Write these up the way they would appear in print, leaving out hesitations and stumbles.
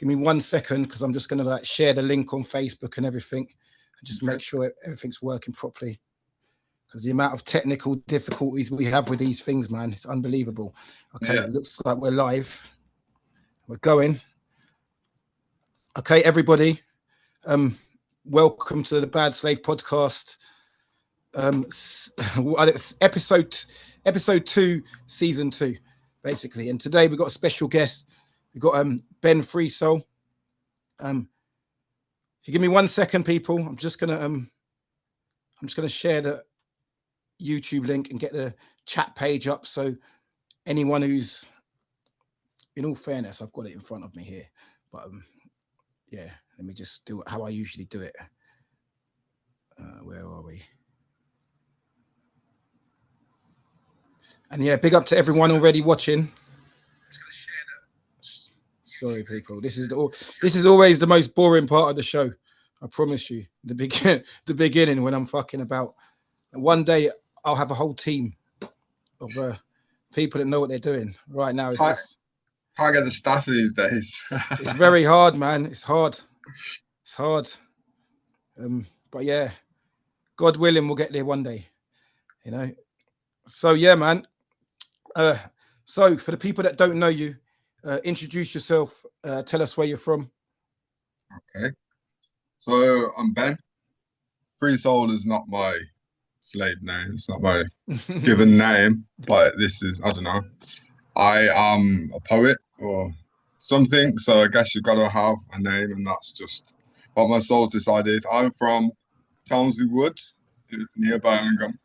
Give me 1 second, because I'm just going to like share the link on Facebook and everything, and just make sure everything's working properly. Because the amount of technical difficulties we have with these things, man, it's unbelievable. Okay, It looks like we're live. We're going. Okay, everybody. Welcome to the Bad Slave podcast. Episode 2, season 2, basically. And today we've got a special guest. We've got Ben Freesoul. If you give me 1 second, people, I'm just gonna share the YouTube link and get the chat page up. So anyone who's, in all fairness, I've got it in front of me here, but yeah, let me just do it how I usually do it. Where are we? And yeah, big up to everyone already watching. Sorry, people. This is always the most boring part of the show. I promise you. The beginning when I'm fucking about. One day I'll have a whole team of people that know what they're doing. Right now, it's just can't get the staff these days. It's very hard, man. It's hard. It's hard. But yeah, God willing, we'll get there one day. You know. So yeah, man. So for the people that don't know you, introduce yourself. Tell us where you're from. Okay. So I'm Ben. Freesoul is not my slave name. It's not my given name, but this is, I don't know. I am a poet or something, so I guess you've got to have a name, and that's just what my soul's decided. I'm from Chelmsley Wood, near Birmingham,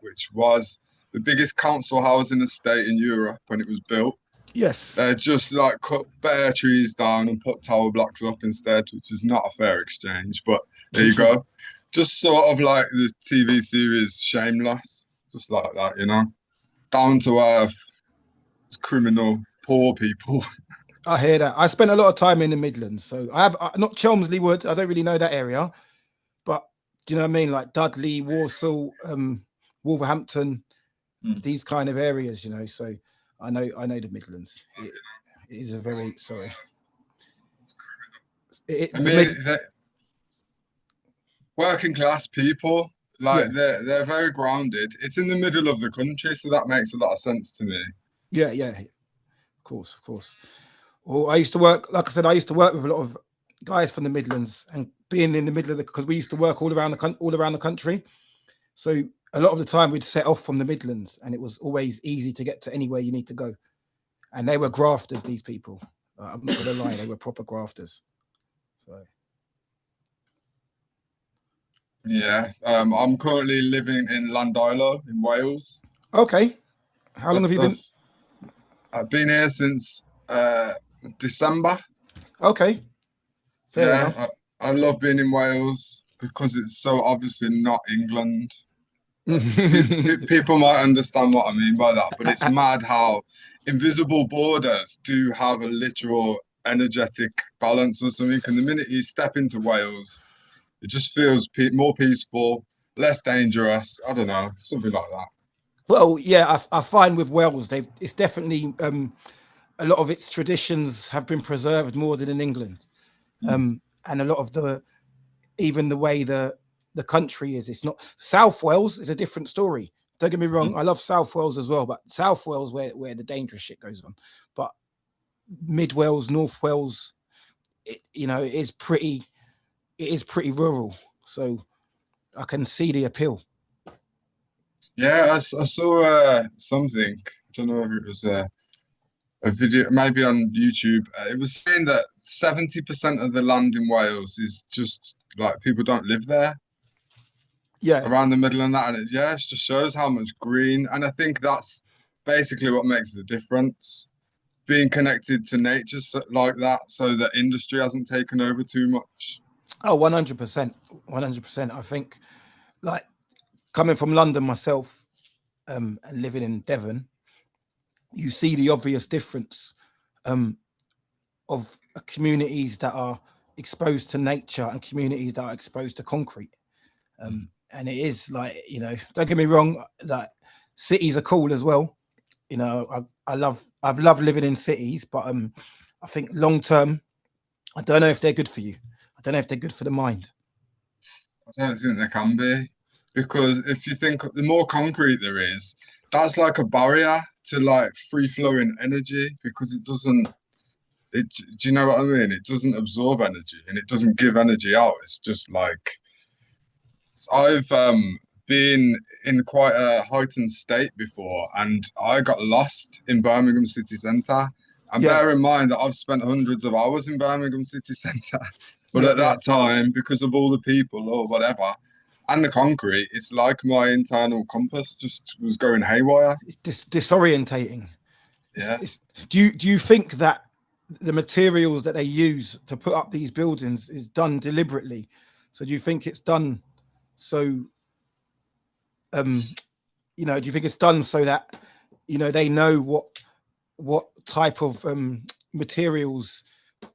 which was the biggest council housing estate in Europe when it was built. Yes. They just like cut bare trees down and put tower blocks up instead, which is not a fair exchange, but there you go. Just sort of like the TV series Shameless, just like that, you know? Down to earth, criminal, poor people. I hear that. I spent a lot of time in the Midlands, so I have not Chelmsley Wood. I don't really know that area, but do you know what I mean? Like Dudley, Walsall, Wolverhampton, these kind of areas, you know. So I know the Midlands. It is a very working class people, like they're very grounded. It's in the middle of the country, so that makes a lot of sense to me. Yeah, of course. Well, I used to work, like I said, with a lot of guys from the Midlands, and being in the middle of because we used to work all around the country. So a lot of the time we'd set off from the Midlands, and it was always easy to get to anywhere you need to go. And they were grafters, these people. I'm not gonna lie, they were proper grafters. So yeah, I'm currently living in Llandilo in Wales. Okay. How long have you been? I've been here since December. Okay. Fair enough. I love being in Wales because it's so obviously not England. People might understand what I mean by that, but it's mad how invisible borders do have a literal energetic balance or something. And the minute you step into Wales, it just feels more peaceful, less dangerous. I don't know, something like that. Well, yeah, I find with Wales, it's definitely a lot of its traditions have been preserved more than in England, and a lot of even the way the country is. It's not South Wales is a different story. Don't get me wrong, I love South Wales as well, but South Wales where the dangerous shit goes on. But Mid Wales, North Wales, it is pretty rural, so I can see the appeal. Yeah, I saw something. I don't know if it was a video, maybe on YouTube. It was saying that 70% of the land in Wales is just like people don't live there. Yeah, around the middle and that, and it just shows how much green. And I think that's basically what makes the difference. Being connected to nature like that, so that industry hasn't taken over too much. Oh, 100%. 100%. I think, like, coming from London myself, and living in Devon, you see the obvious difference of communities that are exposed to nature and communities that are exposed to concrete. And it is like, don't get me wrong, like cities are cool as well. I've loved living in cities, but I think long term, I don't know if they're good for you. I don't know if they're good for the mind. I don't think they can be, because if you think the more concrete there is, that's like a barrier to like free flowing energy because it doesn't. Do you know what I mean? It doesn't absorb energy and it doesn't give energy out. It's just like I've been in quite a heightened state before, and I got lost in Birmingham city centre. And Yeah, bear in mind that I've spent hundreds of hours in Birmingham city centre, but yeah, at yeah. that time, because of all the people or whatever, and the concrete, it's like my internal compass just was going haywire. It's disorientating. Yeah. Do you think that the materials that they use to put up these buildings is done deliberately? So do you think it's done so um do you think it's done so that they know what type of materials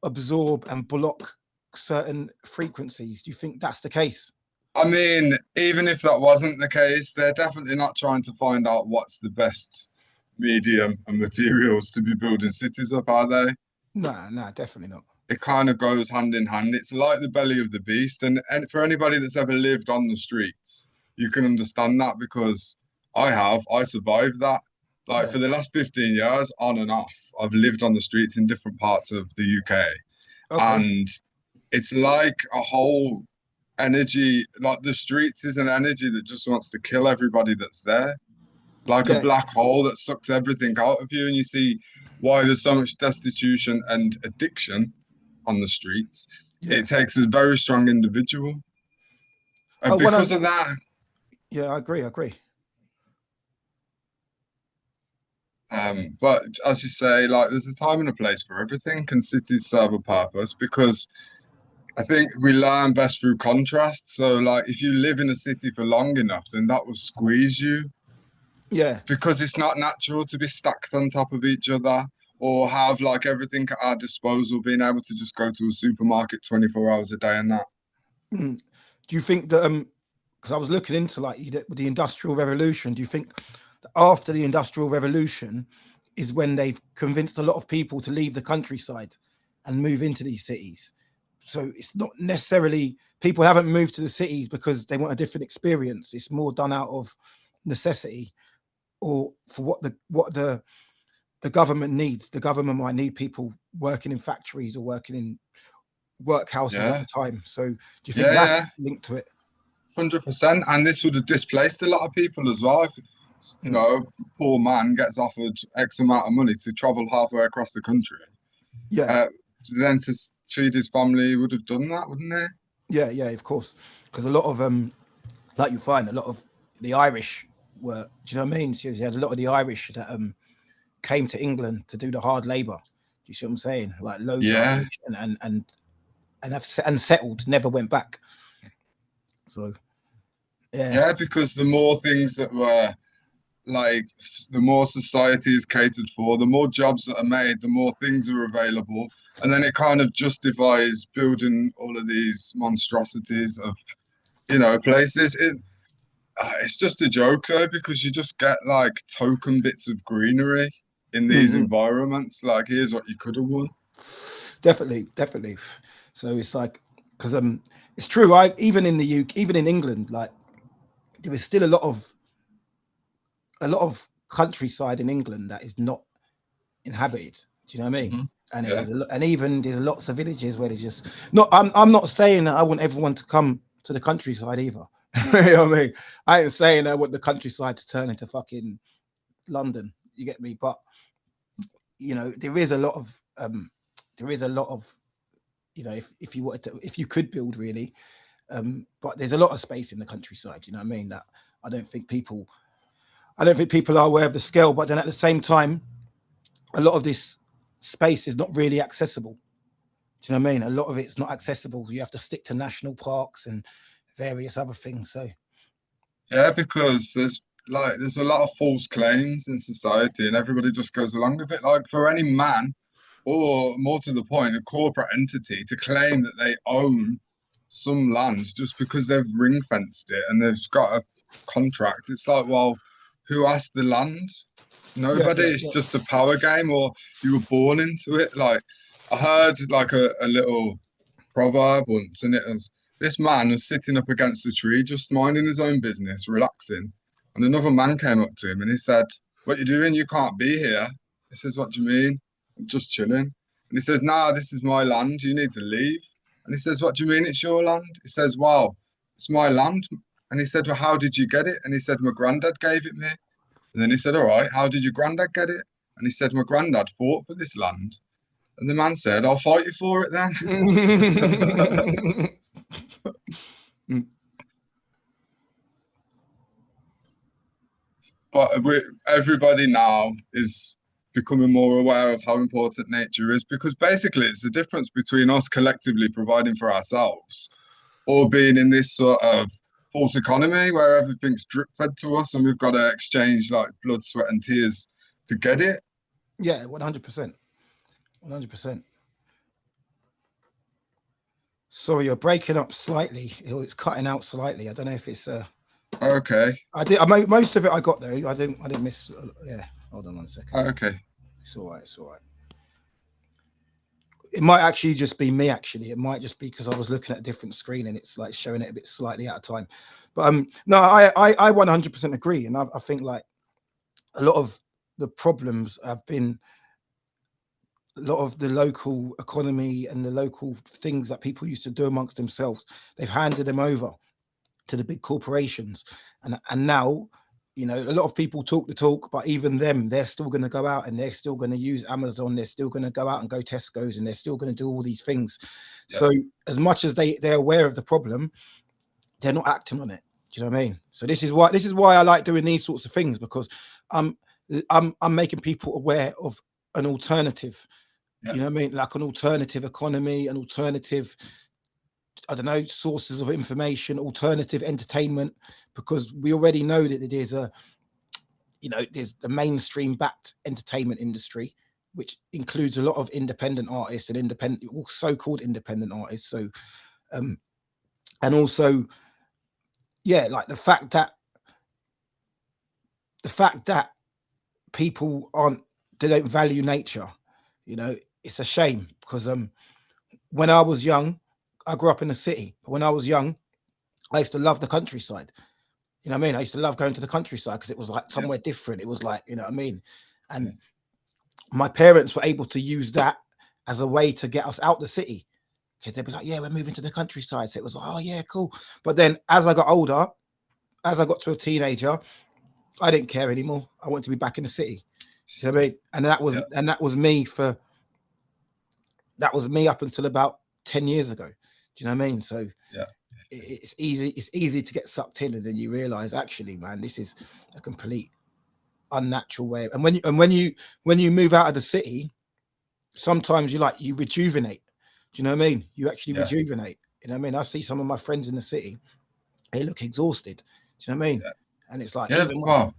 absorb and block certain frequencies? Do you think that's the case? I mean, even if that wasn't the case, they're definitely not trying to find out what's the best medium and materials to be building cities up, are they? Nah, nah, definitely not. It kind of goes hand in hand. It's like the belly of the beast. And for anybody that's ever lived on the streets, you can understand that because I survived that. Like Yeah. for the last 15 years, on and off, I've lived on the streets in different parts of the UK. Okay. And it's like a whole energy, like the streets is an energy that just wants to kill everybody that's there, like a Yeah. black hole that sucks everything out of you. And you see why there's so much destitution and addiction on the streets. Yeah. It takes a very strong individual. And Oh, when because of that, yeah, I agree. I agree. but as you say, like there's a time and a place for everything. Can cities serve a purpose? Because I think we learn best through contrast. So, like, if you live in a city for long enough, then that will squeeze you Yeah. because it's not natural to be stacked on top of each other or have like everything at our disposal, being able to just go to a supermarket 24 hours a day and that. Mm. Do you think that because I was looking into like the Industrial Revolution, do you think that after the Industrial Revolution is when they've convinced a lot of people to leave the countryside and move into these cities? So it's not necessarily people haven't moved to the cities because they want a different experience. It's more done out of necessity or for what the government needs. The government might need people working in factories or working in workhouses at Yeah, the time. So do you think yeah, that's yeah, linked to it? 100%. And this would have displaced a lot of people as well. If, Mm. poor man gets offered X amount of money to travel halfway across the country. Yeah, Uh, then to feed his family, he would have done that, wouldn't he? yeah, yeah, of course. Because a lot of like you find a lot of the Irish were, do you know what I mean? So you had a lot of the Irish that came to England to do the hard labor. Do you see what I'm saying? Like loads of Yeah, Irish and settled, never went back. So yeah, yeah, because the more things that were like, the more society is catered for, the more jobs that are made, the more things are available. And then it kind of justifies building all of these monstrosities of, places. It's just a joke though, because you just get like token bits of greenery in these hmm, environments. Like, here's what you could have won. definitely, definitely. So it's like because it's true. I even in the UK, even in England, like there is still a lot of countryside in England that is not inhabited. Do you know what I mean? Hmm. And Yeah, and even there's lots of villages where there's just not. I'm not saying that I want everyone to come to the countryside either. You know what I mean? I ain't saying I want the countryside to turn into fucking London. You get me? But there is a lot of if you wanted to, if you could build really, but there's a lot of space in the countryside. You know what I mean? That I don't think people I don't think people are aware of the scale. But then at the same time, a lot of this space is not really accessible. Do you know what I mean? A lot of it's not accessible. You have to stick to national parks and various other things. So yeah, because there's a lot of false claims in society, and everybody just goes along with it. Like for any man, or more to the point, a corporate entity to claim that they own some land just because they've ring fenced it and they've got a contract. It's like, well, who asked the land? yeah, Nobody. yeah, It's yeah. just a power game, or you were born into it. Like, I heard like a little proverb once, and it was this man was sitting up against a tree, just minding his own business, relaxing, and another man came up to him and he said, "What you doing? You can't be here." He says, "What do you mean?" "I'm just chilling." And he says, "Nah, this is my land. You need to leave." And he says, "What do you mean it's your land?" He says, "Well, it's my land." And he said, "Well, how did you get it?" And he said, "My granddad gave it me." And then he said, "All right, how did your granddad get it?" And he said, "My granddad fought for this land." And the man said, "I'll fight you for it then." But everybody now is becoming more aware of how important nature is, because basically it's the difference between us collectively providing for ourselves or being in this sort of false economy where everything's drip fed to us and we've got to exchange like blood, sweat, and tears to get it. Yeah, 100%. 100%. Sorry, you're breaking up slightly. It's cutting out slightly. I don't know if it's Okay. I did. Most of it I got though. I didn't miss. Yeah. Hold on 1 second. Okay. It's all right. It's all right. It might actually just be me. Actually, it might just be because I was looking at a different screen and it's like showing it a bit slightly out of time. But no, I 100% agree, and I think like a lot of the problems have been a lot of the local economy and the local things that people used to do amongst themselves. They've handed them over to the big corporations, and now, you know, a lot of people talk the talk, but even them, they're still going to go out and they're still going to use Amazon. They're still going to go out and go Tesco's, and they're still going to do all these things. Yep. So as much as they're aware of the problem, they're not acting on it. Do you know what I mean? So this is why I like doing these sorts of things, because I'm making people aware of an alternative. Yep. You know what I mean? Like an alternative economy, an alternative, I don't know, sources of information, alternative entertainment, because we already know that there's there's the mainstream backed entertainment industry, which includes a lot of independent artists and so-called independent artists. So, and also, yeah, like the fact that people they don't value nature, you know, it's a shame, because when I was young, I grew up in the city, but when I was young, I used to love the countryside. You know what I mean? I used to love going to the countryside because it was like somewhere different. It was like, you know what I mean? And my parents were able to use that as a way to get us out the city, because they'd be like, yeah, we're moving to the countryside. So it was like, oh yeah, cool. But then as I got older, as I got to a teenager, I didn't care anymore. I wanted to be back in the city. You know what I mean? And that was me up until about 10 years ago. Do you know what I mean? So it's easy to get sucked in, and then you realize, actually, man, this is a complete unnatural way. And when you move out of the city, sometimes you rejuvenate. Do you know what I mean? You actually rejuvenate. You know what I mean? I see some of my friends in the city, they look exhausted. Do you know what I mean? And it's like, carry on.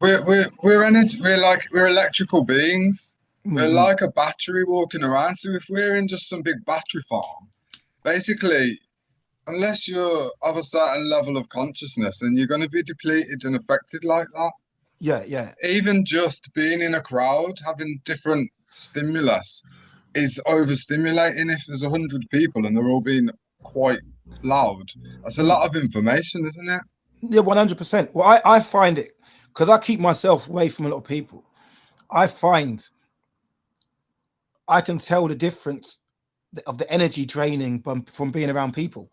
We're energy. We're electrical beings. We're like a battery walking around. So if we're in just some big battery farm, basically, unless you're of a certain level of consciousness, then you're going to be depleted and affected like that. Yeah. Even just being in a crowd, having different stimulus is overstimulating. If there's 100 people and they're all being quite loud, that's a lot of information, isn't it? Yeah, 100%. Well, I find it, because I keep myself away from a lot of people. I find I can tell the difference of the energy draining from being around people.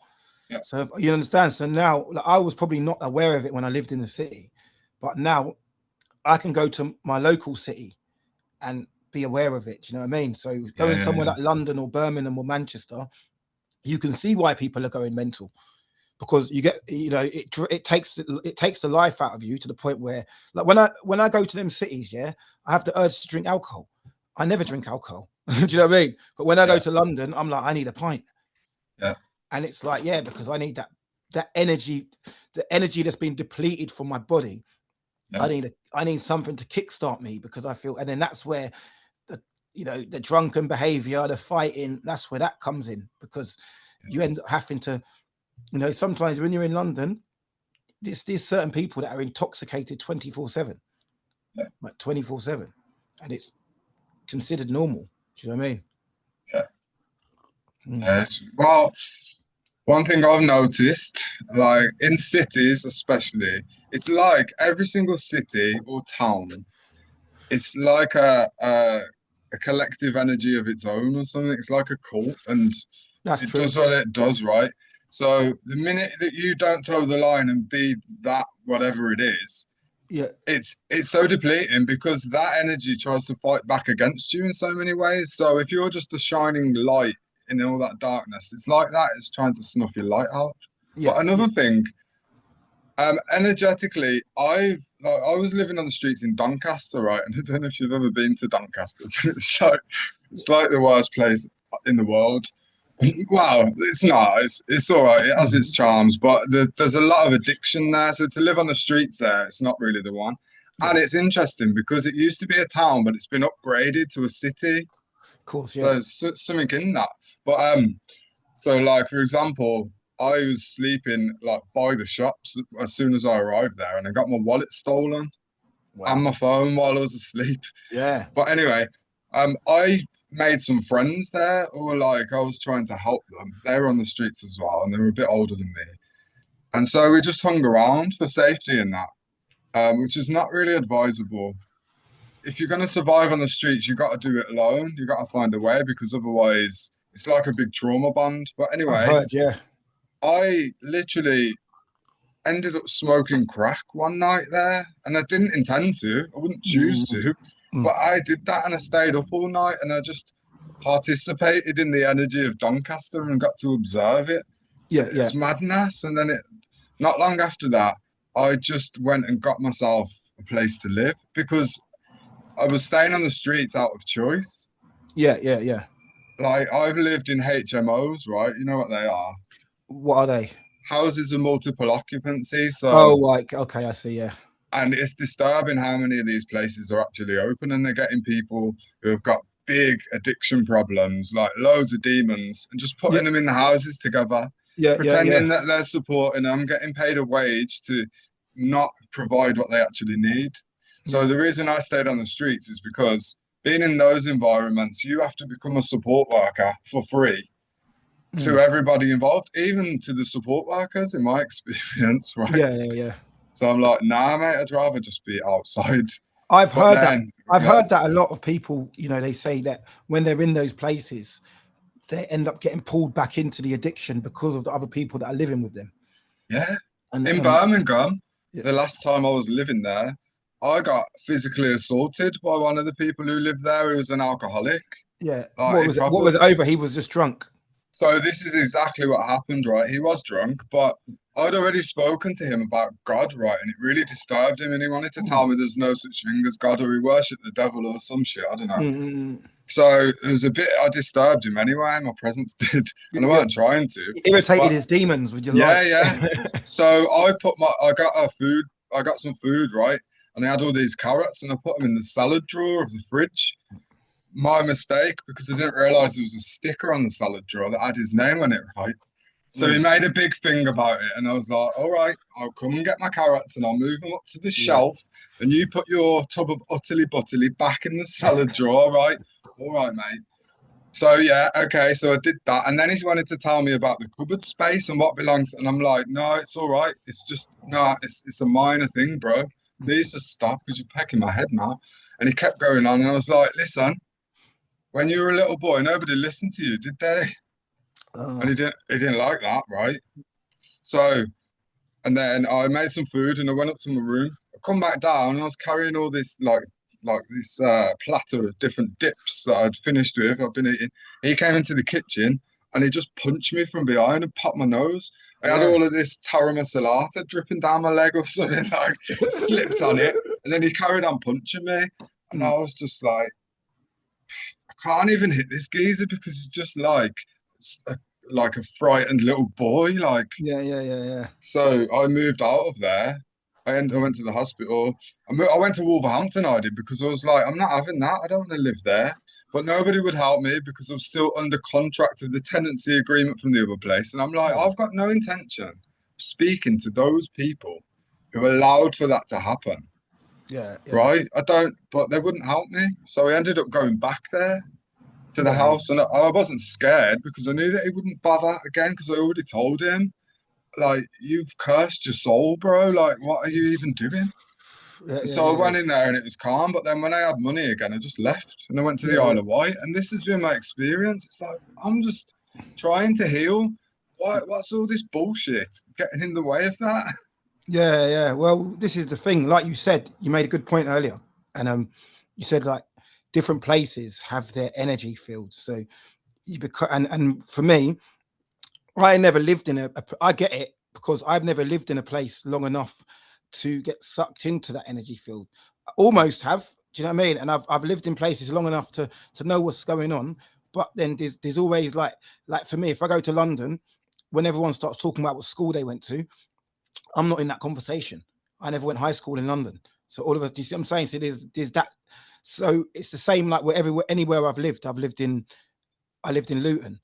Yeah. So you understand. So now, like, I was probably not aware of it when I lived in the city, but now I can go to my local city and be aware of it. Do you know what I mean? So going somewhere like London or Birmingham or Manchester, you can see why people are going mental, because you get, it takes the life out of you, to the point where, like, when I go to them cities, I have the urge to drink alcohol. I never drink alcohol. Do you know what I mean? But when I go to London, I'm like, I need a pint. Yeah. And it's like, because I need that energy, the energy that's been depleted from my body. Yeah. I need something to kickstart me, because I feel, and then that's where the drunken behavior, the fighting, that's where that comes in, because you end up having to, sometimes when you're in London, there's certain people that are intoxicated 24/7, like 24/7, and it's considered normal. Do you know what I mean? Yeah. Mm. Well, one thing I've noticed, like in cities especially, it's like every single city or town, it's like a collective energy of its own or something. It's like a cult, and That's it true. does what it does, right? So the minute that you don't toe the line and be that whatever it is, Yeah, it's so depleting because that energy tries to fight back against you in so many ways. So if you're just a shining light in all that darkness, it's like that. It's trying to snuff your light out. yeah, But yeah. another thing, energetically, I was living on the streets in Doncaster, right? And I don't know if you've ever been to Doncaster, but it's like the worst place in the world. Wow, it's not. It's all right. It has its charms, but there's a lot of addiction there. So to live on the streets there, it's not really the one. And Yeah. it's interesting because it used to be a town, but it's been upgraded to a city. Of course, So yeah. there's something in that. But so like for example, I was sleeping like by the shops as soon as I arrived there, and I got my wallet stolen and Wow. my phone while I was asleep. Yeah. But anyway, I made some friends there, or like I was trying to help them. They were on the streets as well, and they were a bit older than me. And so we just hung around for safety in that, which is not really advisable. If you're going to survive on the streets, you got to do it alone. You got to find a way because otherwise it's like a big trauma bond. But I've anyway, heard, yeah. I literally ended up smoking crack one night there, and I didn't intend to. I wouldn't choose Mm, to, mm. but I did that, and I stayed up all night, and I just participated in the energy of Doncaster and got to observe it. Yeah, yeah. It's madness, and then not long after that, I just went and got myself a place to live because I was staying on the streets out of choice. Yeah, yeah, yeah. Like I've lived in HMOs, right? You know what they are? What are they? Houses of multiple occupancy. So Oh, like, okay, I see, yeah. and it's disturbing how many of these places are actually open and they're getting people who have got big addiction problems, like loads of demons, and just Yeah, putting them in the houses together, yeah, yeah, pretending yeah. that they're supporting them, getting paid a wage to not provide what they actually need. So Mm, the reason I stayed on the streets is because being in those environments, you have to become a support worker for free to mm. everybody involved, even to the support workers, in my experience, right? Yeah, yeah, yeah. So I'm like, nah, mate, I'd rather just be outside. I've But heard that. then, I've yeah, heard that a lot of people, they say that when they're in those places, they end up getting pulled back into the addiction because of the other people that are living with them. yeah. And In Birmingham, yeah, the last time I was living there, I got physically assaulted by one of the people who lived there who was an alcoholic. yeah. Like, What he was it? What proper. was it over? He was just drunk. So this is exactly what happened, right? He was drunk, but I'd already spoken to him about God, right? And it really disturbed him, and he wanted to Mm, tell me there's no such thing as God, or he worshipped the devil or some shit. I don't know. mm, mm, mm. So it was a bit, I disturbed him anyway, my presence did, and I Yeah, weren't trying to. irritated But his demons with your yeah, light. yeah. So I got I got some food, right? And I had all these carrots and I put them in the salad drawer of the fridge. My mistake, because I didn't realize there was a sticker on the salad drawer that had his name on it, right? So he Mm, made a big thing about it, and I was like, all right, I'll come and get my carrots and I'll move them up to the yeah. shelf, and you put your tub of utterly butterly back in the salad drawer, right? All right, mate. So yeah, okay, so I did that, and then he wanted to tell me about the cupboard space and what belongs, and I'm like, no, it's all right. It's just no, it's a minor thing, bro. Please just stop because you're pecking my head now. And he kept going on, and I was like, listen, when you were a little boy, nobody listened to you, did they? And Uh, he didn't like that, right? So, and then I made some food and I went up to my room. I come back down and I was carrying all this like this platter of different dips that I'd finished with. I've been eating. He came into the kitchen and he just punched me from behind and popped my nose. I had yeah. all of this tara masalata dripping down my leg or something, like slipped on it. And then he carried on punching me. And I Mm, was just like, I can't even hit this geezer because he's just like a frightened little boy. Like, yeah, yeah, yeah, yeah. so I moved out of there. I Mm, went to the hospital. I went to Wolverhampton. I did because I was like, I'm not having that. I don't want to live there. But nobody would help me because I was still under contract of the tenancy agreement from the other place. And I'm like, yeah. I've got no intention of speaking to those people who allowed for that to happen. Yeah, yeah, right? But they wouldn't help me. So we ended up going back there to the yeah, yeah. house, and I wasn't scared because I knew that he wouldn't bother again because I already told him, like, you've cursed your soul, bro. Like, what are you even doing? Yeah, And yeah, so I yeah, went in there and it was calm. But then when I had money again, I just left and I went to the yeah, yeah. Isle of Wight. And this has been my experience. It's like, I'm just trying to heal. What's all this bullshit getting in the way of that? Yeah, yeah. Well, this is the thing. Like you said, you made a good point earlier, and you said like different places have their energy field. So you become, and for me, I never lived in I get it because I've never lived in a place long enough to get sucked into that energy field. I almost have. Do you know what I mean? And I've lived in places long enough to know what's going on. But then there's always like for me, if I go to London, when everyone starts talking about what school they went to, I'm not in that conversation. I never went high school in London. So all of us, do you see what I'm saying? So there's that. So it's the same like wherever anywhere I've lived. I lived in Luton.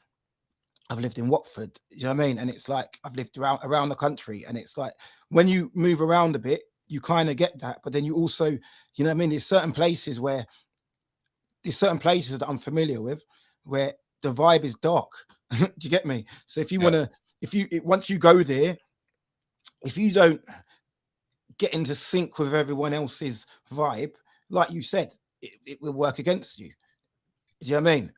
I've lived in Watford. You know what I mean? And it's like I've lived around the country. And it's like when you move around a bit, you kind of get that. But then you also, you know what I mean? There's certain places that I'm familiar with where the vibe is dark. Do you get me? So if you Yeah. want to, once you go there, if you don't get into sync with everyone else's vibe, like you said, it will work against you. Do you know what I mean?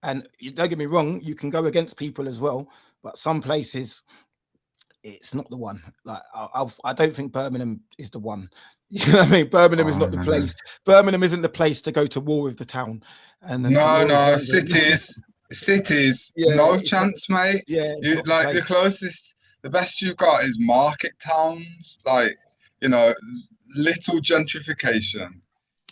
And you, don't get me wrong, you can go against people as well, but some places it's not the one. Like I don't think Birmingham is the one. You know what I mean? Birmingham is Oh, not the no. place. Birmingham isn't the place to go to war with the town. And No, whereas no, London, cities, yeah, no it's not. chance, mate. Yeah, it's You not the like the place. closest, the best you've got is market towns, like, you know, little gentrification.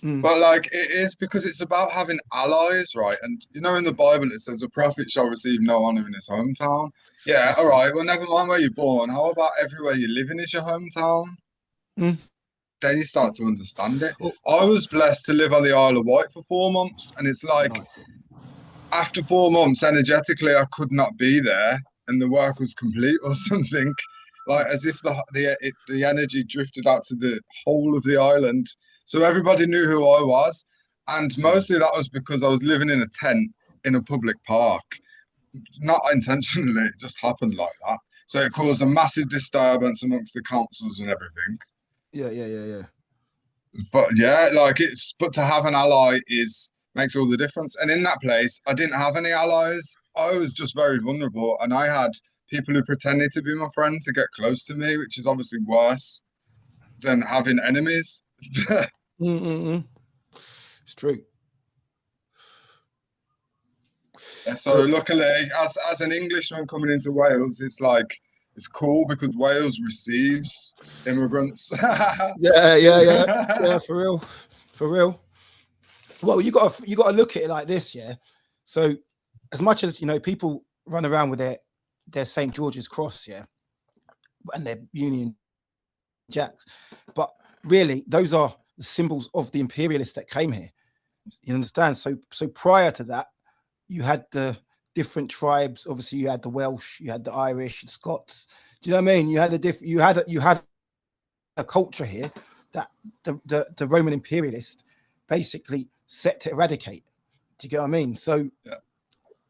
Mm, But like it is because it's about having allies, right? And you know, in the Bible it says a prophet shall receive no honor in his hometown. Yeah, that's all true. right. Well, never mind where you're born. How about everywhere you live in is your hometown? Mm. Then you start to understand it. Oh, I was blessed to live on the Isle of Wight for 4 months, and it's like nice. after 4 months, energetically, I could not be there, and the work was complete or something. Like as if the energy drifted out to the whole of the island, so everybody knew who I was, and See. mostly that was because I was living in a tent in a public park, not intentionally. It just happened like that. So it caused a massive disturbance amongst the councils and everything. Yeah, yeah, yeah, yeah. But yeah, like but to have an ally is makes all the difference. And in that place, I didn't have any allies. I was just very vulnerable, and I had people who pretended to be my friend to get close to me, which is obviously worse than having enemies. Mm-mm-mm. It's true. Yeah, so So luckily, as an Englishman coming into Wales, it's like it's cool because Wales receives immigrants. yeah, yeah, yeah, yeah, for real, for real. Well, you got to look at it like this, yeah. So as much as people run around with their St George's cross, yeah, and their Union Jacks, but really those are the symbols of the imperialists that came here. You understand? So prior to that, you had the different tribes. Obviously, you had the Welsh, you had the Irish, the Scots. Do you know what I mean? You had a culture here that the Roman imperialists basically set to eradicate. Do you get what I mean? So Yeah.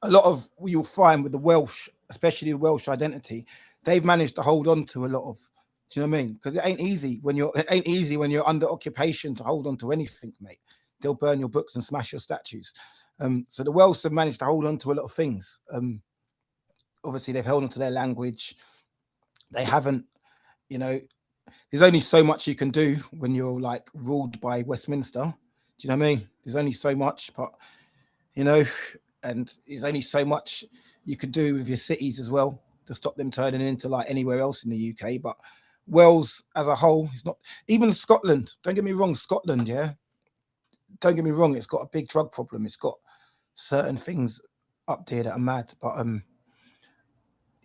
a lot of what you'll find with the Welsh, especially the Welsh identity, they've managed to hold on to a lot of. Do you know what I mean? Because it ain't easy when you're under occupation to hold on to anything, mate. They'll burn your books and smash your statues. So the Welsh have managed to hold on to a lot of things. Obviously, they've held on to their language. They haven't, you know, there's only so much you can do when you're like ruled by Westminster. Do you know what I mean? There's only so much, but you know, and there's only so much you could do with your cities as well to stop them turning into like anywhere else in the UK. But Wales as a whole is not, even Scotland. Don't get me wrong, Scotland, yeah. Don't get me wrong, it's got a big drug problem. It's got certain things up there that are mad. But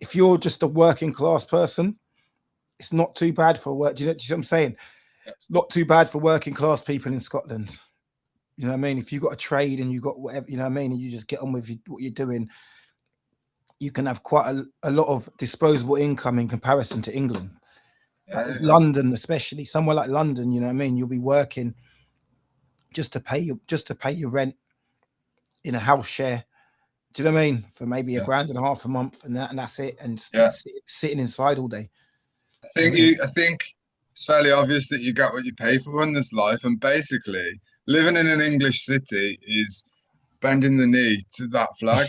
if you're just a working class person, it's not too bad for work. Do you see what I'm saying? It's not too bad for working class people in Scotland. You know what I mean? If you got a trade and you got whatever, you know what I mean, and you just get on with what you're doing, you can have quite a lot of disposable income in comparison to England. Yeah. London, especially somewhere like London, you know what I mean? You'll be working just to pay your rent in a house share. Do you know what I mean? For maybe a Yeah. grand and a half a month, and that's it. And Yeah. sitting inside all day. I think it's fairly obvious that you get what you pay for in this life, and basically living in an English city is bending the knee to that flag,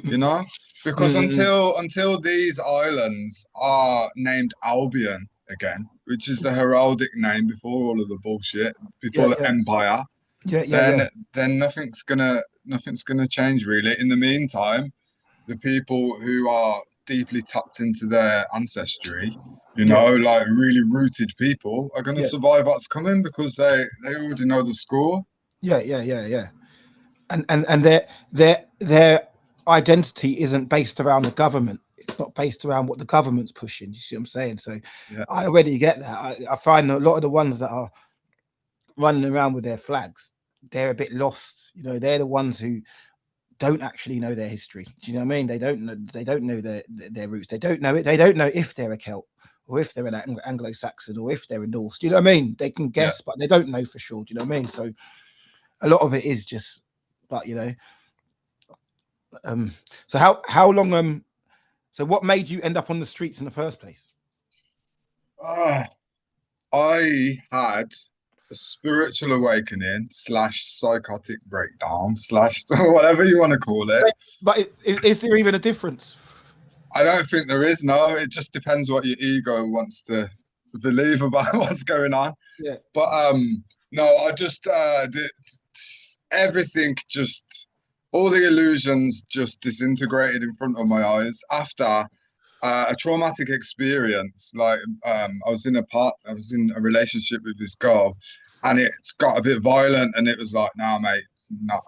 you know? Because until these islands are named Albion again, which is the heraldic name before all of the bullshit, Yeah, before the yeah, empire, yeah, yeah, then yeah, nothing's gonna change really. In the meantime, the people who are deeply tapped into their ancestry, yeah, like really rooted people, are gonna yeah, survive what's coming because they already know the score. yeah, yeah, yeah, yeah. And their identity isn't based around the government. It's not based around what the government's pushing. You see what I'm saying? So Yeah, I already get that. I find a lot of the ones that are running around with their flags, they're a bit lost. You know, they're the ones who don't actually know their history. Do you know what I mean? They don't know their roots. They don't know it. They don't know if they're a Celt or if they're an Anglo-Saxon or if they're a Norse. Do you know what I mean? They can yeah. guess, but they don't know for sure. Do you know what I mean? So a lot of it is just, but you know, um. So how long So what made you end up on the streets in the first place? Ah, I had a spiritual awakening slash psychotic breakdown slash whatever you want to call it. But is there even a difference? I don't think there is, no. It just depends what your ego wants to believe about what's going on. Yeah, But no, I just everything just all the illusions just disintegrated in front of my eyes after a traumatic experience. Like I was in a relationship with this girl, and it got a bit violent, and it was like, nah, mate, not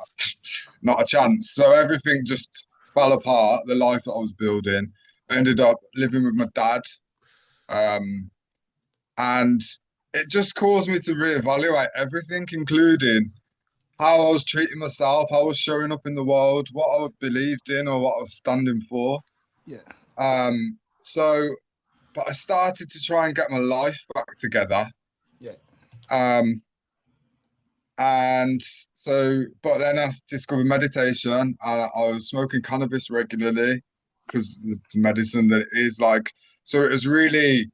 not a chance. So everything just fell apart. The life that I was building. I ended up living with my dad, um, and it just caused me to reevaluate everything, including how I was treating myself, how I was showing up in the world, what I believed in, or what I was standing for. yeah, So but I started to try and get my life back together. yeah. Um, and but then I discovered meditation. And I was smoking cannabis regularly because the medicine that it is like. So it was really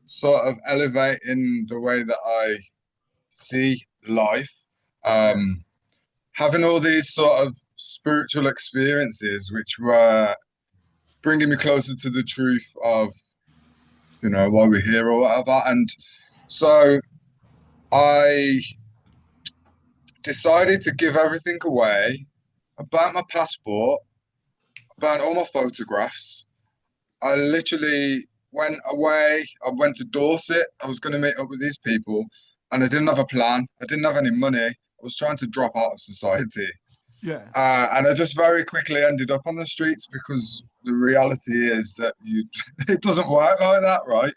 sort of elevating the way that I see life. Yeah. Having all these sort of spiritual experiences, which were bringing me closer to the truth of, why we're here or whatever. And so I decided to give everything away. I burnt my passport, I burnt all my photographs. I literally went away. I went to Dorset. I was going to meet up with these people, and I didn't have a plan. I didn't have any money. I was trying to drop out of society. Yeah. And I just very quickly ended up on the streets because the reality is that it doesn't work like that, right?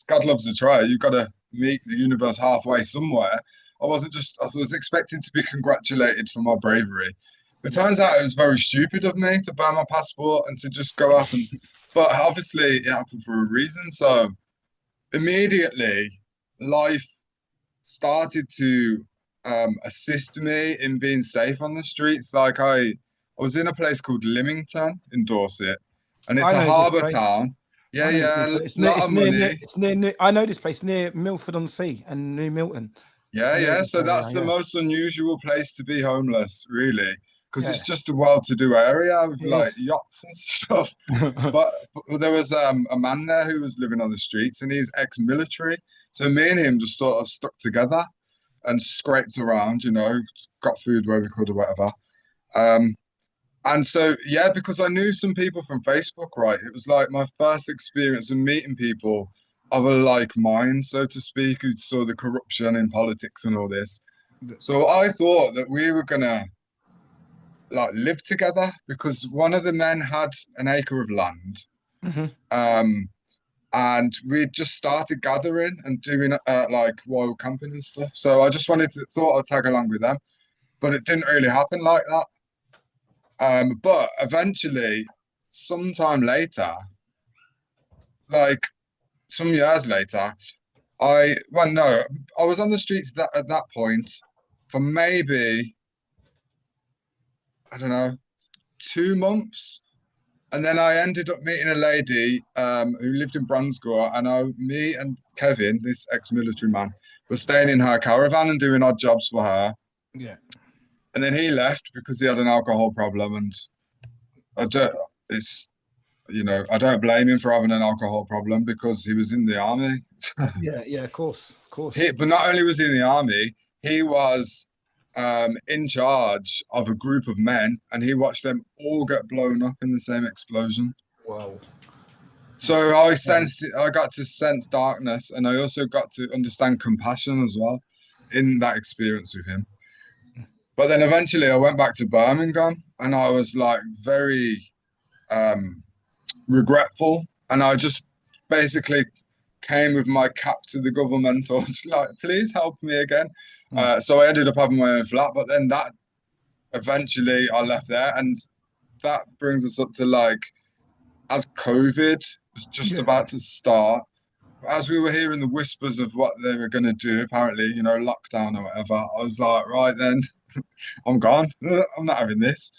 God loves a try. You've got to meet the universe halfway somewhere. I was expecting to be congratulated for my bravery. It Yeah. turns out it was very stupid of me to burn my passport and to just go up but obviously it happened for a reason. So immediately life started to assist me in being safe on the streets. Like I was in a place called Lymington in Dorset, and it's I a know this harbour place. town. I Yeah, know this yeah, place. lot of money. I know this place near Milford on Sea and New Milton. Yeah, I know yeah. this So area. that's the Yeah. most unusual place to be homeless, really, because it's Yeah. just a well-to-do area with It like is. yachts and stuff. But there was a man there who was living on the streets, and he's ex-military. So me and him just sort of stuck together and scraped around, got food where we could or whatever. Um, and so yeah, because I knew some people from Facebook, right? It was like my first experience of meeting people of a like mind, so to speak, who saw the corruption in politics and all this. So I thought that we were gonna like live together because one of the men had an acre of land. Mhm. Um, and we just started gathering and doing like wild camping and stuff. So I just thought I'd tag along with them, but it didn't really happen like that. But eventually, sometime later, like some years later, no, I was on the streets at that point for maybe, I don't know, 2 months. And then I ended up meeting a lady who lived in Bransgore, and me and Kevin, this ex-military man, were staying in her caravan and doing odd jobs for her. Yeah. And then he left because he had an alcohol problem, and I don't, it's, I don't blame him for having an alcohol problem because he was in the army. Yeah, yeah, of course, of course. But not only was he in the army, he was in charge of a group of men, and he watched them all get blown up in the same explosion. Wow. So I got to sense darkness, and I also got to understand compassion as well in that experience with him. But then eventually I went back to Birmingham, and I was like very regretful, and I just basically came with my cap to the government, or just like, please help me again. So I ended up having my own flat, but then that eventually I left there, and that brings us up to like, as COVID was just about to start, as we were hearing the whispers of what they were going to do, apparently, lockdown or whatever, I was like, right then, I'm gone. I'm not having this.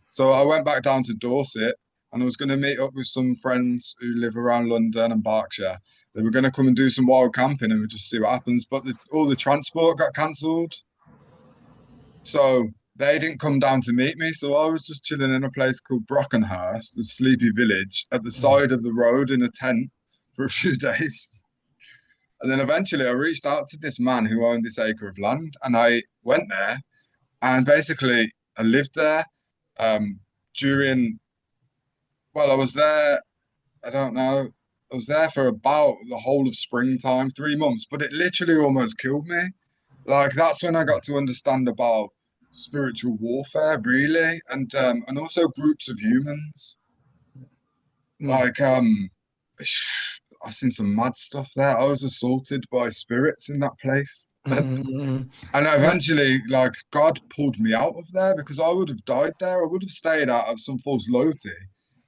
So I went back down to Dorset, and I was going to meet up with some friends who live around London and Berkshire. They were going to come and do some wild camping, and we'd just see what happens. But all the transport got cancelled. So they didn't come down to meet me. So I was just chilling in a place called Brockenhurst, a sleepy village, at the side of the road in a tent for a few days. And then eventually I reached out to this man who owned this acre of land, and I went there, and basically I lived there I was there, I don't know, I was there for about the whole of springtime, 3 months, but it literally almost killed me. Like, that's when I got to understand about spiritual warfare, really, and also groups of humans. Like, I've seen some mad stuff there. I was assaulted by spirits in that place. And eventually, like, God pulled me out of there, because I would have died there. I would have stayed out of some false loyalty.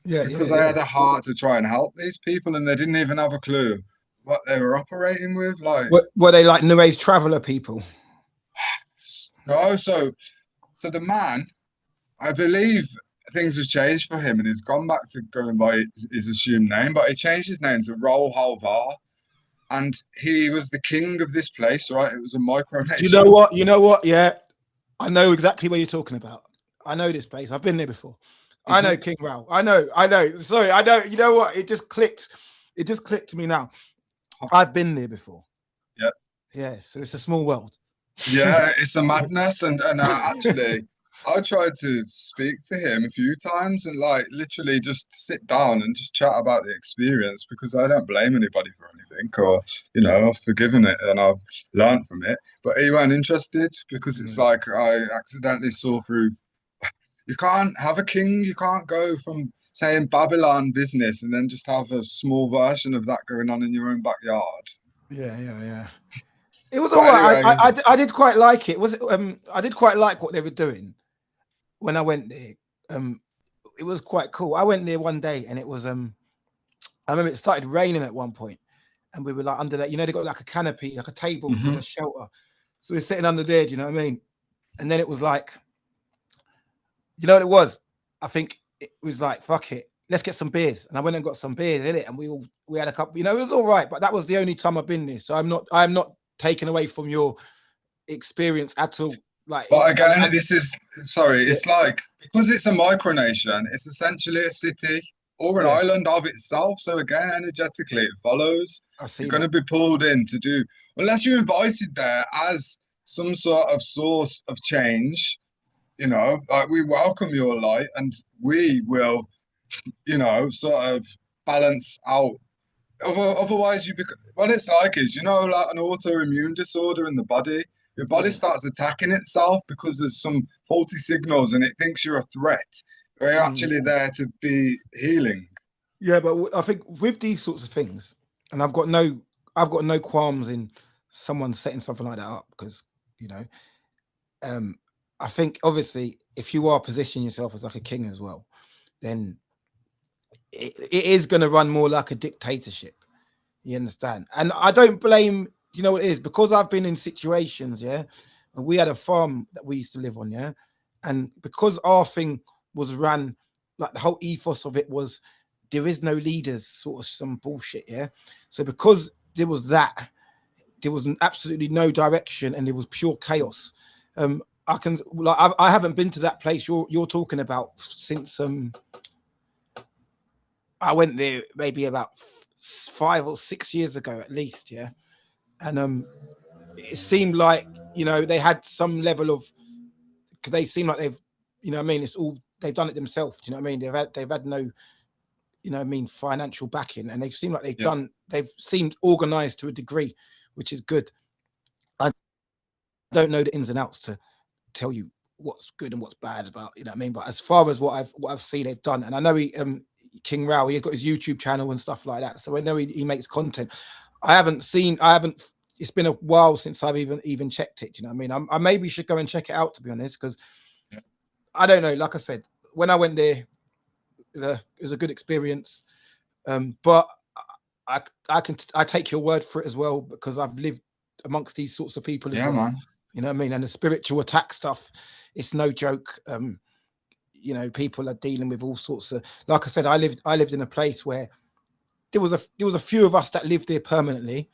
Yeah, Because I had a heart to try and help these people, and they didn't even have a clue what they were operating with. Like, were they like New Age traveler people? No, so the man, I believe things have changed for him, and he's gone back to going by his assumed name, but he changed his name to Raoul Halvar, and he was the king of this place, right? It was a micronation. Do you know what? You know what? Yeah, I know exactly what you're talking about. I know this place. I've been there before. I know King Raoul. I know. Sorry, I know. You know what? It just clicked. It just clicked to me now. I've been there before. Yeah. Yeah. So it's a small world. Yeah, it's a madness, and actually, I tried to speak to him a few times, and like literally just sit down and just chat about the experience, because I don't blame anybody for anything, or I've forgiven it and I've learned from it. But he weren't interested, because it's like I accidentally saw through. You can't have a king. You can't go from saying Babylon business and then just have a small version of that going on in your own backyard. Yeah. It was all right. Anyway, I did quite like it. I did quite like what they were doing when I went there. It was quite cool. I went there one day, and it was I remember it started raining at one point, and we were like under that. They got like a canopy, like a table with a shelter. So we're sitting under there. Do you know what I mean? And then it was like, you know what it was? I think it was like, fuck it, let's get some beers. And I went and got some beers in it, and we had a couple. It was all right, but that was the only time I've been there. So I'm not taken away from your experience at all. Like, but again, it's like, because it's a micronation, it's essentially a city or an island of itself. So again, energetically, it follows. You're going to be pulled in to do, unless you're invited there as some sort of source of change. Like, we welcome your light, and we will, sort of balance out. Otherwise, what it's like is, like an autoimmune disorder in the body. Your body starts attacking itself because there's some faulty signals, and it thinks you're a threat. But you're actually there to be healing. Yeah, but I think with these sorts of things, and I've got no qualms in someone setting something like that up, because I think obviously if you are positioning yourself as like a king as well, then it is going to run more like a dictatorship. You understand? And I don't blame, you know what it is? Because I've been in situations, yeah. And we had a farm that we used to live on, yeah. And because our thing was run, like the whole ethos of it was there is no leaders, sort of some bullshit, yeah. So because there was that, there was absolutely no direction and there was pure chaos. I can like I haven't been to that place you're talking about since I went there maybe about 5 or 6 years ago at least, yeah. And it seemed like, you know, they had some level of, because they seem like they've, you know what I mean, it's all they've done it themselves. Do you know what I mean? They've had no, you know what I mean, financial backing, and they seem like they've seemed organized to a degree, which is good. I don't know the ins and outs to tell you what's good and what's bad about, you know what I mean. But as far as what I've seen they've done, and I know King Rao, he's got his YouTube channel and stuff like that, so I know he makes content. I haven't. It's been a while since I've even checked it. You know what I mean? I maybe should go and check it out, to be honest, because I don't know. Like I said, when I went there, it was a good experience. But I take your word for it as well, because I've lived amongst these sorts of people as well. Man. You know what I mean? And the spiritual attack stuff, it's no joke. You know, people are dealing with all sorts of. Like I said, I lived in a place where there was a few of us that lived there permanently,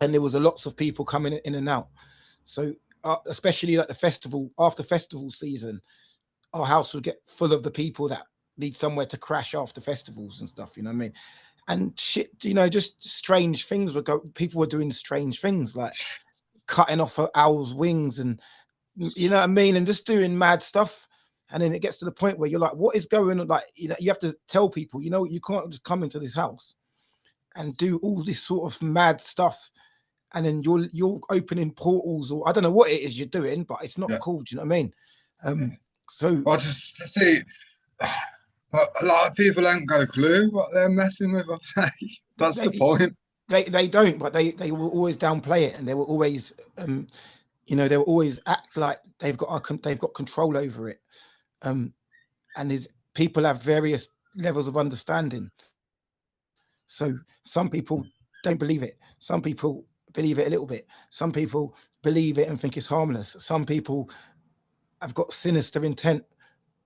and there was a lots of people coming in and out. So especially like after festival season, our house would get full of the people that need somewhere to crash after festivals and stuff. You know what I mean? And shit, you know, just strange things would go. People were doing strange things like cutting off an owl's wings, and you know what I mean, and just doing mad stuff. And then it gets to the point where you're like, what is going on? Like, you know, you have to tell people, you know, you can't just come into this house and do all this sort of mad stuff, and then you're opening portals, or I don't know what it is you're doing, but it's not cool. Do you know what I mean? So I just see a lot of people ain't got a clue what they're messing with. That's the point. They don't, but they will always downplay it, and they will always you know, they'll always act like they've got control over it. And there's people have various levels of understanding. So some people don't believe it. Some people believe it a little bit. Some people believe it and think it's harmless. Some people have got sinister intent.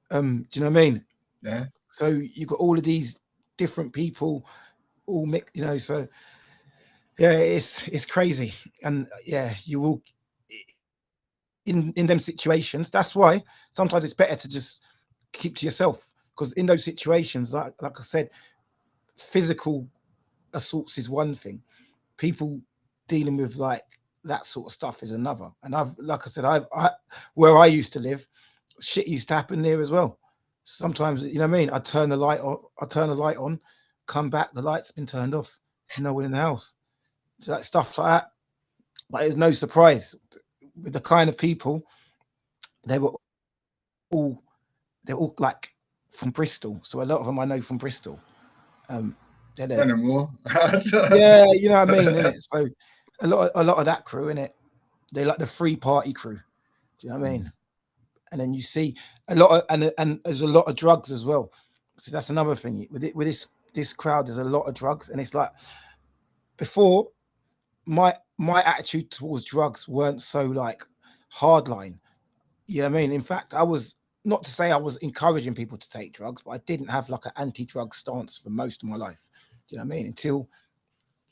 Do you know what I mean? Yeah. So you've got all of these different people all mixed, you know, so yeah, it's crazy. And yeah, you will in them situations. That's why sometimes it's better to just keep to yourself, because in those situations, like I said, physical assaults is one thing. People dealing with like that sort of stuff is another. And like I said, I where I used to live, shit used to happen there as well. Sometimes, you know what I mean, I turn the light on, come back, the light's been turned off, no one in the house. So that stuff like that. But it's no surprise with the kind of people, they were all like from Bristol. So a lot of them I know from Bristol. Anymore. Yeah, you know what I mean, innit? So a lot of that crew, innit? They're like the free party crew. Do you know what I mean? And then you see a lot of and there's a lot of drugs as well. So that's another thing. With this crowd, there's a lot of drugs, and it's like before my attitude towards drugs weren't so like hardline. You know what I mean? In fact, I was, not to say I was encouraging people to take drugs, but I didn't have like an anti-drug stance for most of my life. Do you know what I mean? Until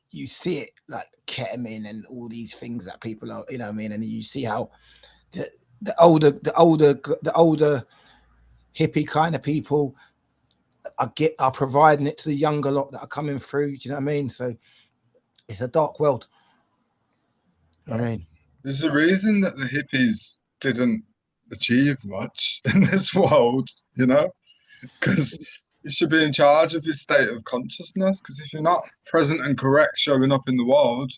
you see it like ketamine and all these things that people are, you know what I mean? And you see how the older hippie kind of people are providing it to the younger lot that are coming through. Do you know what I mean? So it's a dark world. I mean, there's a reason that the hippies didn't achieve much in this world, you know, because you should be in charge of your state of consciousness. Because if you're not present and correct, showing up in the world,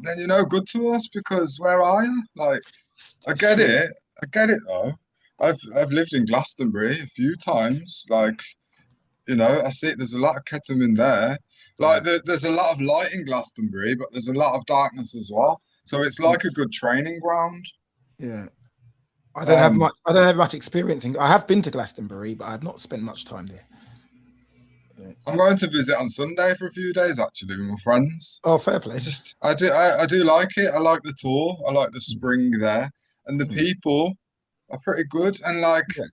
then you're no good to us. Because where are you? Like, I get it though. I've lived in Glastonbury a few times. Like, you know, I see there's a lot of ketamine there. Like, there's a lot of light in Glastonbury, but there's a lot of darkness as well. So it's like a good training ground. Yeah. I don't have much. I don't have much experience. I have been to Glastonbury, but I have not spent much time there. I'm going to visit on Sunday for a few days actually with my friends. Oh, fair play. I do like it. I like the tour. I like the spring there, and the people are pretty good. And like, Yeah.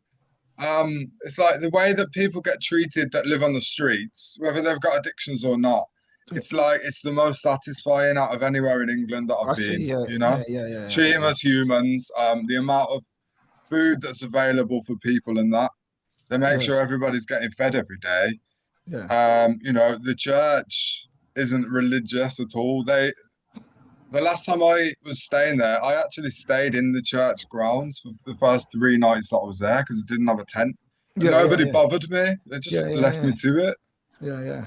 it's like the way that people get treated that live on the streets, whether they've got addictions or not. It's like it's the most satisfying out of anywhere in England that I've I been. see. Yeah, You know, treat them as humans. The amount of food that's available for people and that they make yeah, sure everybody's getting fed every day. yeah. You know, the church isn't religious at all. The last time I was staying there, I actually stayed in the church grounds for the first 3 nights that I was there because it didn't have a tent. And Yeah, yeah, nobody yeah, bothered me. They yeah, just yeah, left me yeah, to it. yeah, yeah.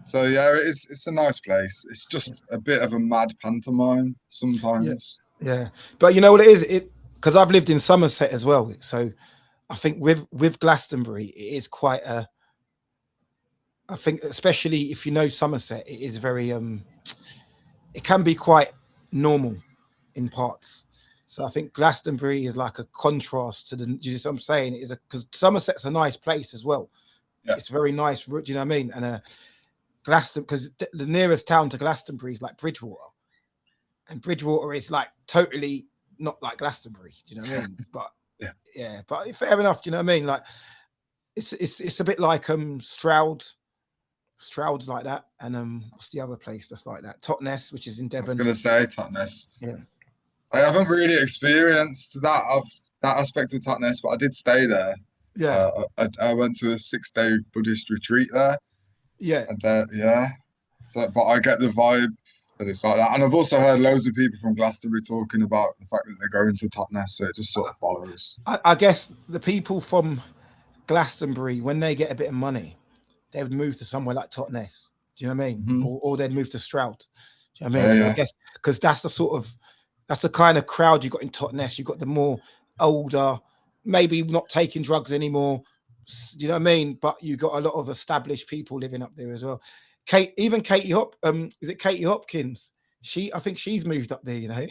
So yeah, it's a nice place. It's just a bit of a mad pantomime Yeah, sometimes. yeah. But you know what it is? It because I've lived in Somerset as well. So I think with Glastonbury, it is quite a. I think especially if you know Somerset, it is very It can be quite normal in parts. So I think Glastonbury is like a contrast to the. Do you see what I'm saying? It is because Somerset's a nice place as well. Yeah. It's very nice. Do you know what I mean? And Glaston because the nearest town to Glastonbury is like Bridgewater, and Bridgewater is like totally not like Glastonbury. Do you know what I mean? But Yeah. yeah, but fair enough. Do you know what I mean? Like it's a bit like Stroud's like that, and what's the other place that's like that? Totnes, which is in I was Devon. gonna say Totnes. Yeah, I haven't really experienced that of that aspect of Totnes, but I did stay there. yeah, I went to a 6 day Buddhist retreat there, yeah. and yeah. So, but I get the vibe that it's like that, and I've also heard loads of people from Glastonbury talking about the fact that they're going to Totnes, so it just sort of follows. I guess the people from Glastonbury, when they get a bit of money, they would move to somewhere like Totnes. Do you know what I mean? Hmm. Or they'd move to Stroud. Do you know what I mean? Yeah, So I yeah. guess because that's the kind of crowd you got in Totnes. You got the more older, maybe not taking drugs anymore. Do you know what I mean? But you got a lot of established people living up there as well. Even Katie is it Katie Hopkins? I think she's moved up there. You know,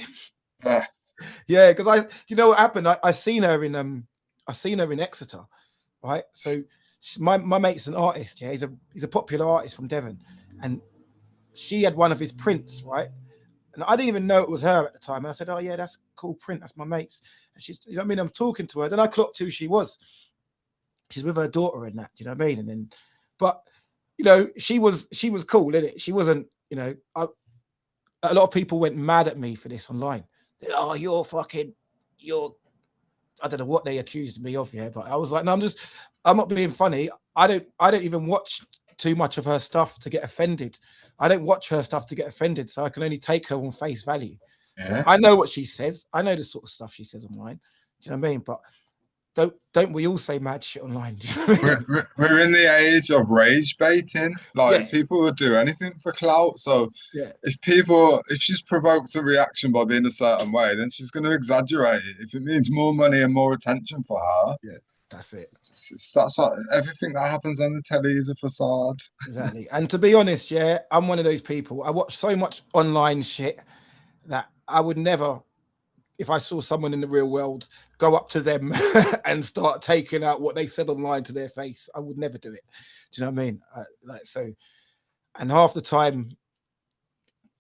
Uh, yeah. Because you know what happened? I seen her in Exeter, right? So my mate's an artist. Yeah, he's a popular artist from Devon, and she had one of his prints, right? And I didn't even know it was her at the time. And I said, "Oh yeah, that's a cool print. That's my mate's." And she's, you know what I mean? I'm talking to her. Then I clocked who she was. She's with her daughter and that. Do you know what I mean? And then, but you know, she was cool, isn't it? She wasn't. You know, a lot of people went mad at me for this online. Oh, you're. I don't know what they accused me of, yeah, but I was like, no, I'm not being funny. I don't even watch too much of her stuff to get offended. I don't watch her stuff to get offended, so I can only take her on face value. yeah. I know what she says. I know the sort of stuff she says online. Do you know what I mean? But don't we all say mad shit online? Do you know what I mean? We're in the age of rage baiting. Yeah, Like people would do anything for clout. So yeah, if she's provoked a reaction by being a certain way, then she's going to exaggerate it. If it means more money and more attention for her, yeah. That's it. that's what everything that happens on the telly is a facade. Exactly. And to be honest, yeah, I'm one of those people. I watch so much online shit that I would never, if I saw someone in the real world, go up to them and start taking out what they said online to their face. I would never do it. Do you know what I mean? Like so, and half the time,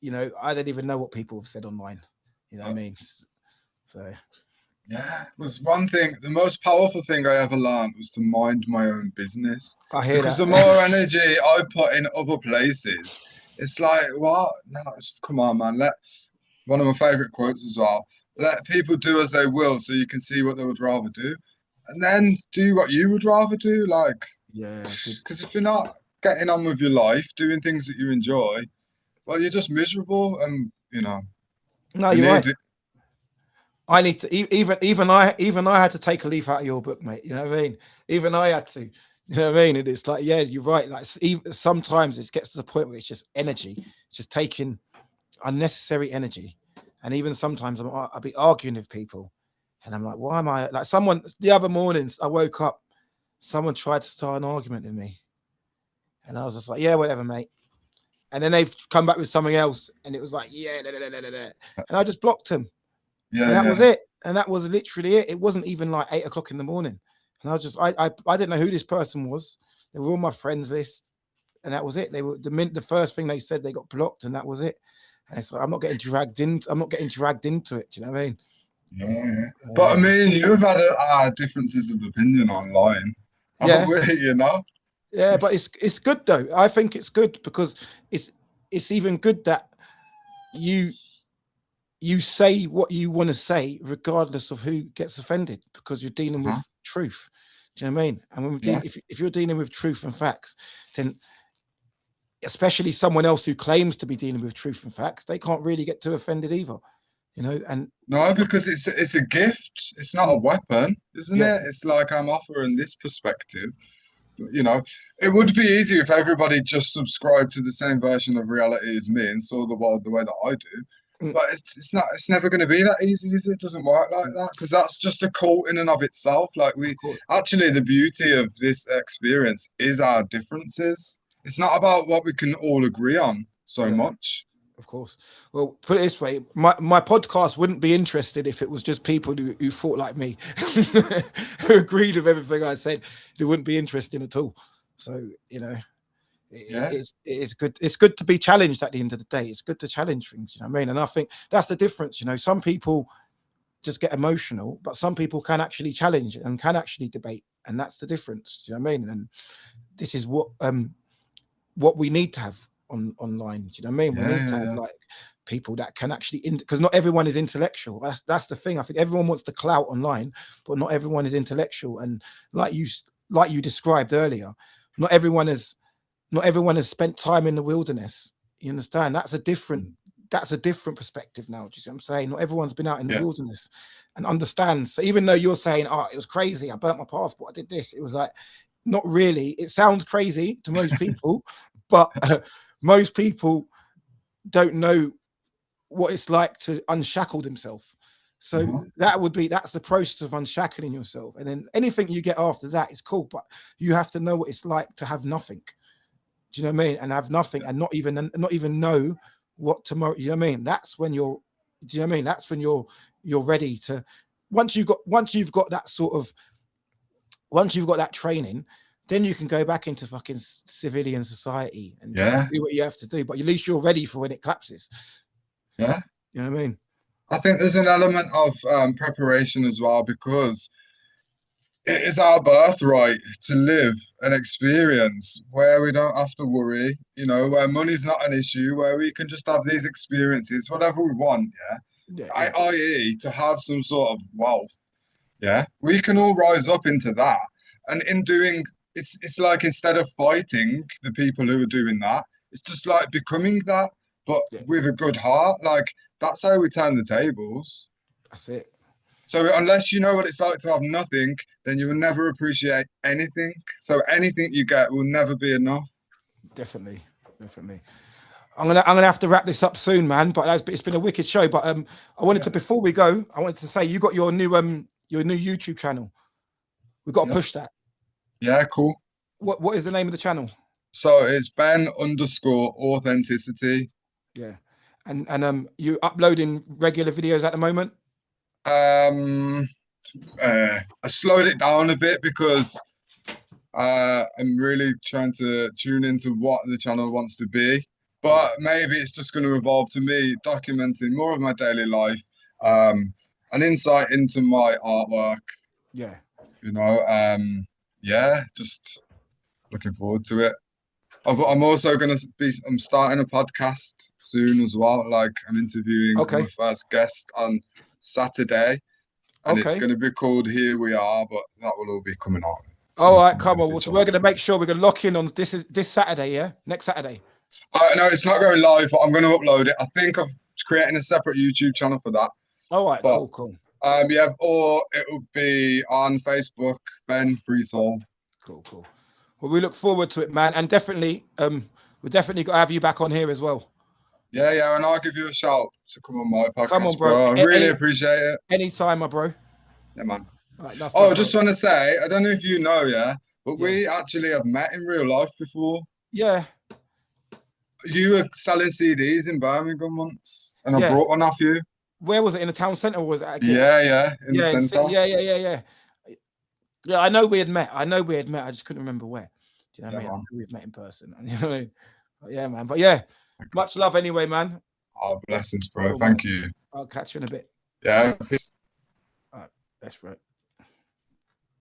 you know, I don't even know what people have said online. You know what I mean? So Yeah, it was one thing. The most powerful thing I ever learned was to mind my own business. I hear Because that. the more energy I put in other places, it's like, what? No, come on, man. Let one of my favorite quotes as well. Let people do as they will, so you can see what they would rather do, and then do what you would rather do. Like, Yeah, good. because if you're not getting on with your life, doing things that you enjoy, well, you're just miserable, and No, we you're need right. it. I need to even I had to take a leaf out of your book, mate. You know what I mean? Even I had to. You know what I mean? And it's like, yeah, you're right. Like sometimes it gets to the point where it's just energy, it's just taking unnecessary energy. And even sometimes I'll be arguing with people, and I'm like, why am I like someone? The other mornings I woke up, someone tried to start an argument with me, and I was just like, yeah, whatever, mate. And then they've come back with something else, and it was like, yeah, da, da, da, da, da. And I just blocked them. Yeah, And that yeah, was it. And that was literally it. It wasn't even like 8 o'clock in the morning. And I was just, I didn't know who this person was. They were on my friends list, and that was it. They were the first thing they said, they got blocked, and that was it. And it's like, I'm not getting dragged into it. Do you know what I mean? Yeah. But I mean, you've had differences of opinion online, haven't Yeah, we? You know? yeah, but it's good though. I think it's good because it's even good that you say what you want to say, regardless of who gets offended, because you're dealing with truth. Do you know what I mean? And when we're if you're dealing with truth and facts, then especially someone else who claims to be dealing with truth and facts, they can't really get too offended either. You know, and No, because it's a gift. It's not a weapon, isn't yeah, it? It's like I'm offering this perspective. You know, it would be easier if everybody just subscribed to the same version of reality as me and saw the world the way that I do. But it's not. It's never going to be that easy, is it? It doesn't work like that because that's just a cult in and of itself. Like we actually, the beauty of this experience is our differences. It's not about what we can all agree on so much. Of course. Well, put it this way, my podcast wouldn't be interested if it was just people who thought like me, who agreed with everything I said. It wouldn't be interesting at all. So, you know, it's good. It's good to be challenged at the end of the day. It's good to challenge things, you know what I mean? And I think that's the difference. You know, some people just get emotional, but some people can actually challenge and can actually debate. And that's the difference. Do you know what I mean? And this is what we need to have online. Do you know what I mean? We need to have like people that can actually, because not everyone is intellectual. That's the thing. I think everyone wants the clout online, but not everyone is intellectual. And like you described earlier, not everyone has spent time in the wilderness. You understand? That's a different perspective now. Do you see what I'm saying? Not everyone's been out in the wilderness and understands. So even though you're saying, oh, it was crazy, I burnt my passport, I did this, it was like, not really. It sounds crazy to most people, but most people don't know what it's like to unshackle themselves. So that's the process of unshackling yourself. And then anything you get after that is cool, but you have to know what it's like to have nothing. Do you know what I mean? And have nothing and not even know what tomorrow, you know what I mean? That's when you're, do you know what I mean? That's when you're ready to, once you've got that sort of, once you've got that training, then you can go back into fucking civilian society and just do what you have to do. But at least you're ready for when it collapses. Yeah. You know what I mean? I think there's an element of preparation as well, because it is our birthright to live an experience where we don't have to worry, you know, where money's not an issue, where we can just have these experiences, whatever we want, i.e. to have some sort of wealth. Yeah, we can all rise up into that. And in doing, it's like instead of fighting the people who are doing that, it's just like becoming that, but with a good heart. Like that's how we turn the tables. That's it. So unless you know what it's like to have nothing, then you will never appreciate anything. So anything you get will never be enough. Definitely. I'm gonna have to wrap this up soon, man. But it's been a wicked show. But I wanted to, before we go, I wanted to say you got your new YouTube channel. We've got to push that. Yeah, cool. What is the name of the channel? So it's Ben_Authenticity. Yeah. And you uploading regular videos at the moment? I slowed it down a bit because I'm really trying to tune into what the channel wants to be. But maybe it's just going to evolve to me documenting more of my daily life, an insight into my artwork. Yeah. You know, just looking forward to it. I'm also going to I'm starting a podcast soon as well. Like I'm interviewing my first guest on Saturday. And it's going to be called Here We Are, but that will all be coming out. All right, come on. So we're going to make sure we're going to lock in on this Saturday, yeah? Next Saturday. No, it's not going live, but I'm going to upload it. I think I'm creating a separate YouTube channel for that. All right, cool. Yeah, or it will be on Facebook, Ben Freesoul. Cool. Well, we look forward to it, man. And definitely, we're definitely got to have you back on here as well. Yeah, and I'll give you a shout to come on my podcast. Come on, bro. I really appreciate it. Anytime, my bro. Yeah, man. Right, I just want to say, I don't know if you know, but we actually have met in real life before. Yeah. You were selling CDs in Birmingham once, and I brought one off you. Where was it? In the town centre, or was it at a gig? Yeah, in the centre. Yeah. Yeah, I know we had met. I know we had met. I just couldn't remember where. Do you know what I mean? Man. We've met in person. You know what I mean? Yeah, man. But yeah, much love anyway, man. Oh, blessings, bro. Cool, man. Thank you. I'll catch you in a bit. Yeah, peace. All right, that's right.